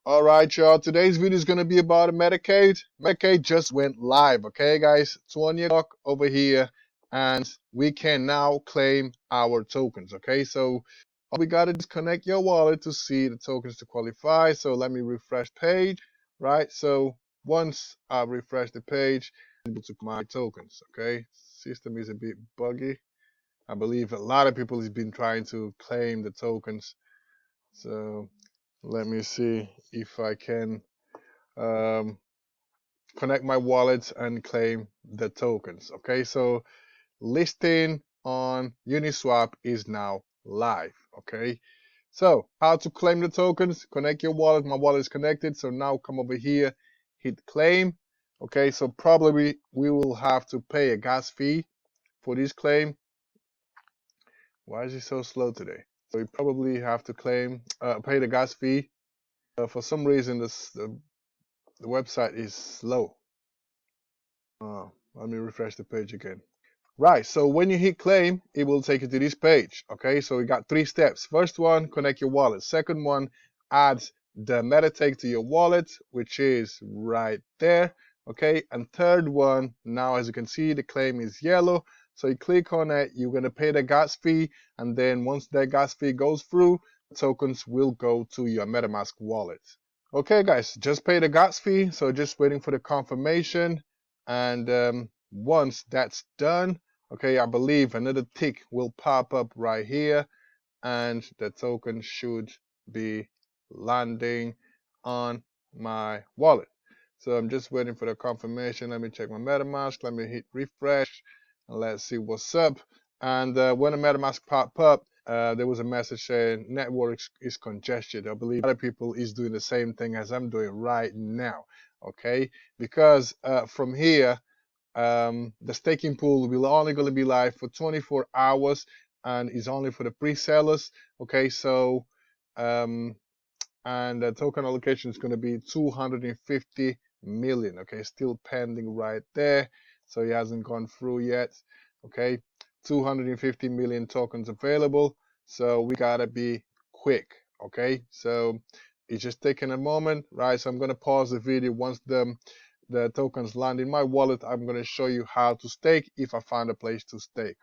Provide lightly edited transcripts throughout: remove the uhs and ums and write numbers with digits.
All right, y'all. Today's video is going to be about a Metacade. Metacade just went live, okay, guys? 20 o'clock over here, and we can now claim our tokens, okay? So all we got to do is connect your wallet to see the tokens to qualify. So let me refresh page, right? So once I refresh the page, I'm able to my tokens, okay? System is a bit buggy. I believe a lot of people has been trying to claim the tokens. So let me see if I can connect my wallet and claim the tokens. Okay, so listing on Uniswap is now live. Okay, so how to claim the tokens? Connect your wallet. My wallet is connected. So now come over here, hit claim. Okay, so probably we will have to pay a gas fee for this claim. Why is it so slow today? So we probably have to pay the gas fee. For some reason, the website is slow. Let me refresh the page again. Right, so when you hit claim, it will take you to this page. Okay, so we got 3 steps. First one, connect your wallet. Second one, add the Metacade to your wallet, which is right there. Okay, and third one, now as you can see, the claim is yellow. So you click on it, you're going to pay the gas fee, and then once that gas fee goes through, tokens will go to your MetaMask wallet. Okay, guys, just pay the gas fee. So just waiting for the confirmation. And once that's done, okay, I believe another tick will pop up right here, and the token should be landing on my wallet. So I'm just waiting for the confirmation. Let me check my MetaMask. Let me hit refresh, and let's see what's up. And when the MetaMask pop up, there was a message saying network is congested. I believe other people is doing the same thing as I'm doing right now. Okay, because from here, the staking pool will only going to be live for 24 hours and is only for the pre-sellers. Okay, so and the token allocation is going to be 250 million. Okay, still pending right there, so it hasn't gone through yet. Okay, 250 million tokens available, so we gotta be quick. Okay, so it's just taking a moment, right? So I'm going to pause the video. Once the tokens land in my wallet, I'm going to show you how to stake if I find a place to stake.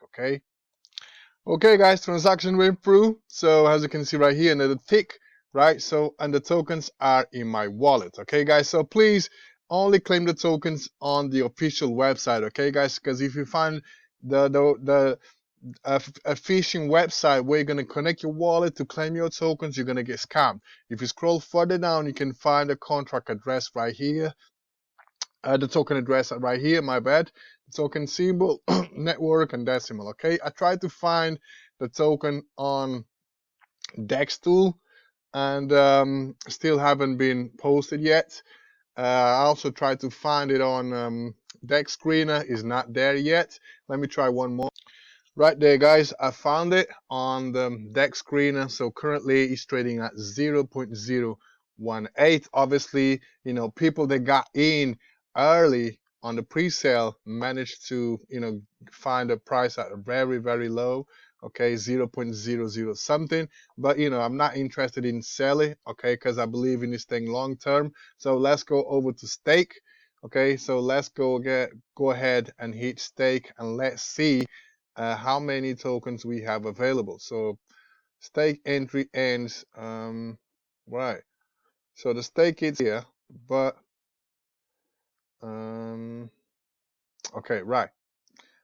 Okay guys, transaction went through. So as you can see right here, another tick, right? So and the tokens are in my wallet. Okay guys, so please only claim the tokens on the official website. Okay guys, because if you find a phishing website where you're going to connect your wallet to claim your tokens, you're going to get scammed. If you scroll further down, you can find a contract address right here. The token address right here, my bad. The token symbol, network, and decimal. Okay, I tried to find the token on DEX tool, and still haven't been posted yet. I also tried to find it on DEX screener, is not there yet. Let me try one more. Right there, guys, I found it on the DEX screener. So currently it's trading at 0.018. Obviously, you know, people that got in early on the pre-sale managed to, you know, find a price at a very, very low. Okay, 0.00 something. But you know, I'm not interested in selling. Okay, because I believe in this thing long term. So let's go over to stake. Okay, so let's go ahead and hit stake, and let's see how many tokens we have available. So stake entry ends right. So the stake is here, but okay, right.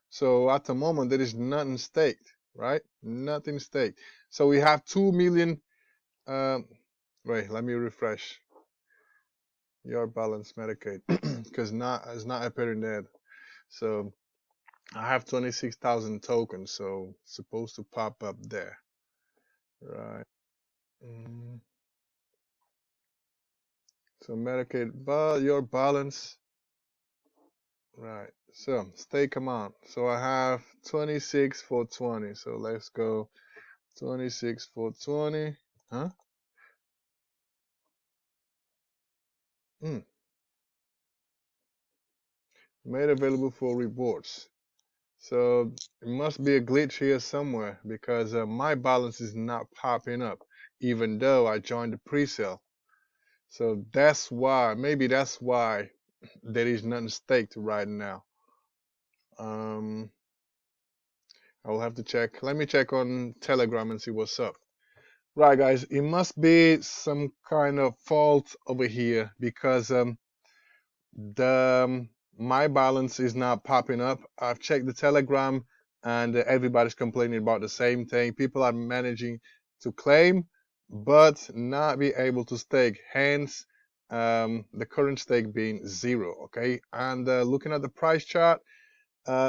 So at the moment there is nothing staked, right? Nothing staked. So we have 2 million. Wait, let me refresh your balance Metacade because it's not appearing there. So I have 26,000 tokens, so it's supposed to pop up there, right? So Metacade, but your balance, right? So stake amount. So I have 26 for 20. So let's go 26 for 20. Huh? Made available for rewards. So it must be a glitch here somewhere because my balance is not popping up, even though I joined the pre-sale. So that's why, maybe that's why there is nothing staked right now. I will have to check. Let me check on Telegram and see what's up. Right, guys, it must be some kind of fault over here because the my balance is not popping up. I've checked the Telegram and everybody's complaining about the same thing. People are managing to claim but not be able to stake. Hence, the current stake being 0. Okay, and looking at the price chart,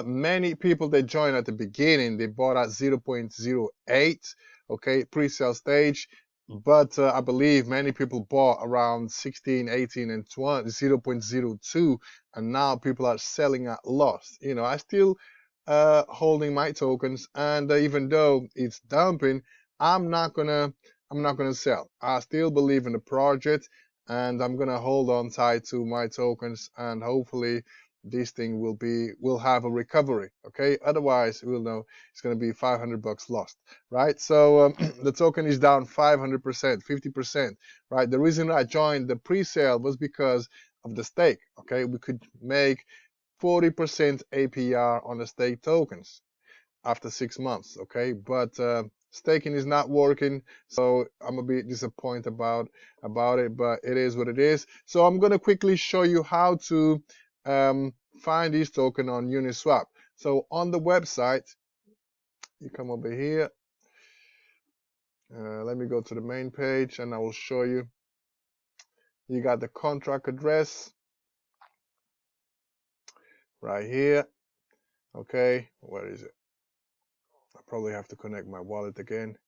many people that joined at the beginning, they bought at 0.08, okay, pre-sale stage, but I believe many people bought around 16, 18, and 20, 0.02, and now people are selling at loss. You know, I still holding my tokens, and even though it's dumping, I'm not gonna sell. I still believe in the project, and I'm gonna hold on tight to my tokens, and hopefully this thing will have a recovery. Okay, otherwise we'll know it's going to be 500 bucks lost, right? So the token is down 500%, 50%, right? The reason I joined the pre-sale was because of the stake. Okay, we could make 40% APR on the stake tokens after 6 months. Okay, but staking is not working, so I'm a bit disappointed about it, but it is what it is. So I'm going to quickly show you how to find this token on Uniswap. So on the website, you come over here. Let me go to the main page and I will show you. You got the contract address right here. Okay, where is it? I probably have to connect my wallet again.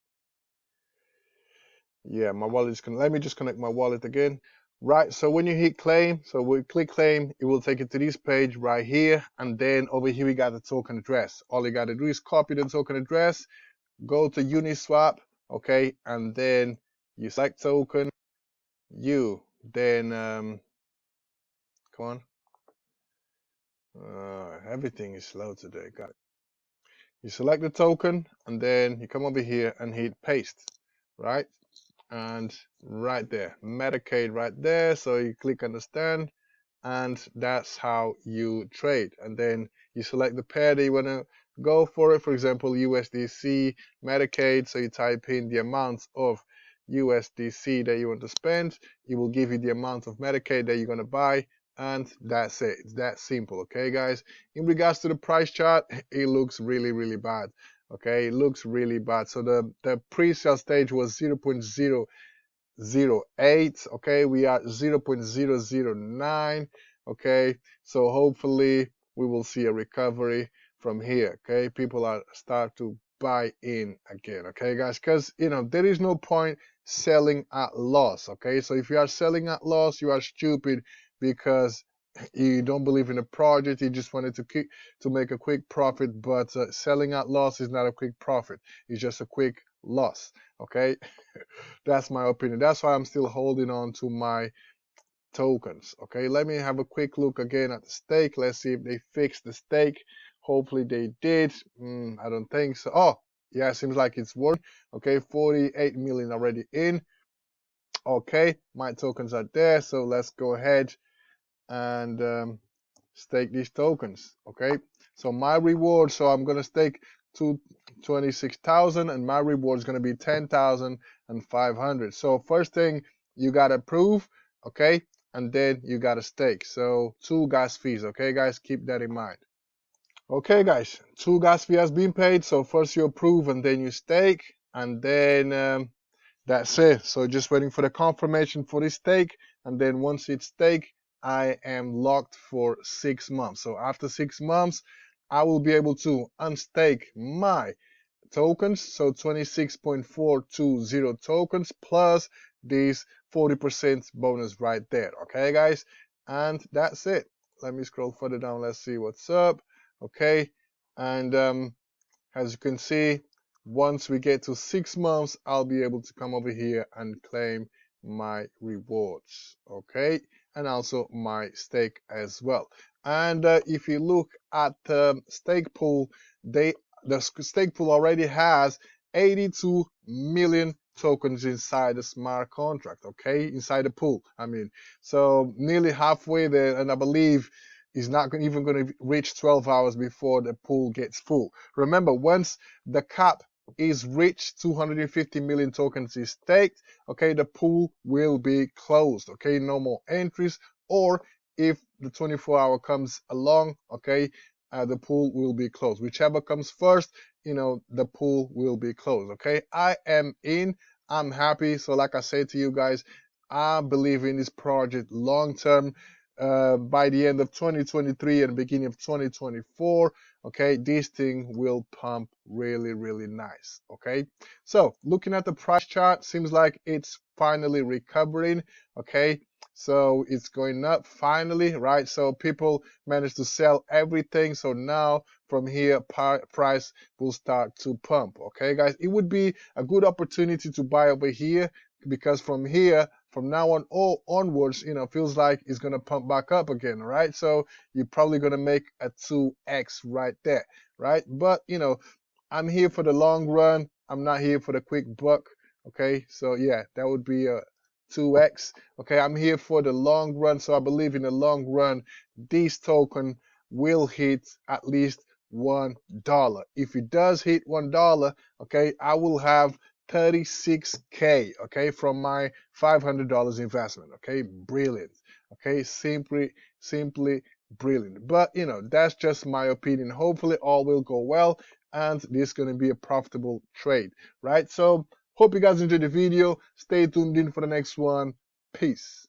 Yeah, my wallet is connected. Let me just connect my wallet again. Right, so when you hit claim, so we click claim, it will take you to this page right here, and then over here we got the token address. All you got to do is copy the token address, go to Uniswap, okay, and then you select token, then come on, everything is slow today, got it. You select the token, and then you come over here and hit paste, right? And right there, Metacade right there. So you click understand, and that's how you trade. And then you select the pair that you want to go for it. For example, USDC, Metacade. So you type in the amount of USDC that you want to spend. It will give you the amount of Metacade that you're going to buy. And that's it. It's that simple. Okay, guys. In regards to the price chart, it looks really, really bad. Okay, it looks really bad. So the pre-sale stage was 0.008. Okay, we are 0.009. Okay, so hopefully we will see a recovery from here. Okay, people are start to buy in again. Okay, guys, because there is no point selling at loss. Okay, so if you are selling at loss, you are stupid because you don't believe in the project. You just wanted to make a quick profit, but selling at loss is not a quick profit. It's just a quick loss. Okay, that's my opinion. That's why I'm still holding on to my tokens. Okay, let me have a quick look again at the stake. Let's see if they fixed the stake. Hopefully they did. I don't think so. Oh, yeah, it seems like it's working. Okay, 48 million already in. Okay, my tokens are there. So let's go ahead and stake these tokens. Okay, so my reward, so I'm gonna stake to 26,000 and my reward is gonna be 10,500. So first thing you gotta prove, okay, and then you gotta stake. So 2 gas fees. Okay, guys, keep that in mind. Okay, guys, 2 gas fee has been paid. So first you approve and then you stake, and then that's it. So just waiting for the confirmation for this stake, and then once it's staked, I am locked for 6 months. So after 6 months, I will be able to unstake my tokens, so 26.420 tokens plus these 40% bonus right there. Okay, guys, and that's it. Let me scroll further down. Let's see what's up. Okay, and as you can see, once we get to 6 months, I'll be able to come over here and claim my rewards. Okay, and also my stake as well. And if you look at the stake pool, the stake pool already has 82 million tokens inside the smart contract, okay, inside the pool. I mean, so nearly halfway there, and I believe is not even going to reach 12 hours before the pool gets full. Remember, once the cap is reached, 250 million tokens is staked, okay, the pool will be closed, okay, no more entries, or if the 24-hour comes along, okay, the pool will be closed. Whichever comes first, the pool will be closed, okay. I am in, I'm happy. So like I said to you guys, I believe in this project long term. By the end of 2023 and beginning of 2024, okay, this thing will pump really, really nice, okay. So looking at the price chart, seems like it's finally recovering, okay. So it's going up finally, right? So people managed to sell everything. So now from here, price will start to pump, okay, guys. It would be a good opportunity to buy over here, because from here, from now on onwards, feels like it's gonna pump back up again, right? So you're probably gonna make a 2x right there, right? But I'm here for the long run. I'm not here for the quick buck, okay? So yeah, that would be a 2x. Okay, I'm here for the long run. So I believe in the long run, this token will hit at least $1. If it does hit $1, okay, I will have 36K, okay, from my $500 investment. Okay, brilliant. Okay, simply brilliant. But that's just my opinion. Hopefully all will go well and this is going to be a profitable trade, right? So hope you guys enjoyed the video. Stay tuned in for the next one. Peace.